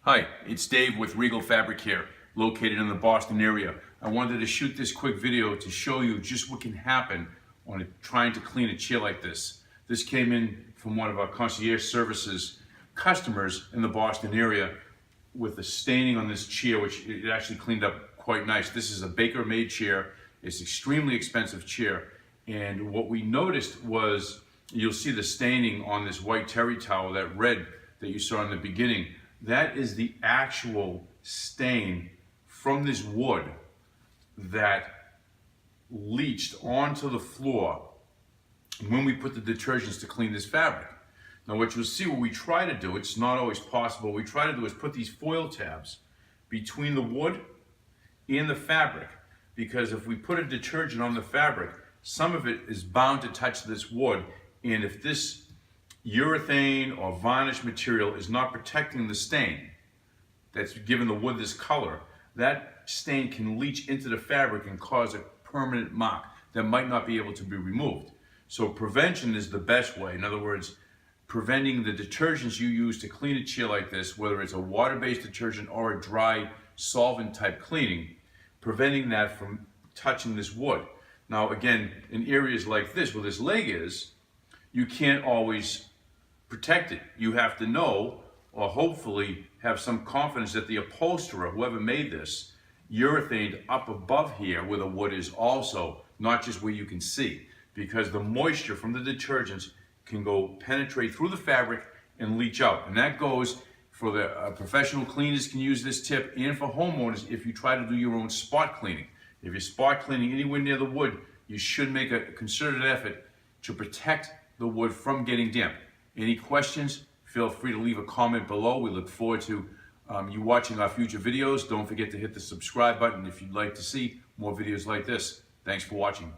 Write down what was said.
Hi, it's Dave with Regal Fabric Care, located in the Boston area. I wanted to shoot this quick video to show you just what can happen on trying to clean a chair like this. This came in from one of our concierge services customers in the Boston area with the staining on this chair, which it actually cleaned up quite nice. This is a Baker-made chair. It's an extremely expensive chair. And what we noticed was, you'll see the staining on this white terry towel, that red that you saw in the beginning. That is the actual stain from this wood that leached onto the floor when we put the detergents to clean this fabric. Now what you'll see, what we try to do, it's not always possible, what we try to do is put these foil tabs between the wood and the fabric, because if we put a detergent on the fabric, some of it is bound to touch this wood, and if this urethane or varnish material is not protecting the stain that's given the wood this color, that stain can leach into the fabric and cause a permanent mark that might not be able to be removed. So prevention is the best way. In other words, preventing the detergents you use to clean a chair like this, whether it's a water-based detergent or a dry solvent type cleaning, preventing that from touching this wood. Now again, in areas like this where this leg is, you can't always protect it. You have to know, or hopefully have some confidence that the upholsterer, whoever made this, urethaned up above here where the wood is also, not just where you can see, because the moisture from the detergents can go penetrate through the fabric and leach out. And that goes for the professional cleaners can use this tip, and for homeowners if you try to do your own spot cleaning. If you're spot cleaning anywhere near the wood, you should make a concerted effort to protect the wood from getting damp. Any questions, feel free to leave a comment below. We look forward to you watching our future videos. Don't forget to hit the subscribe button if you'd like to see more videos like this. Thanks for watching.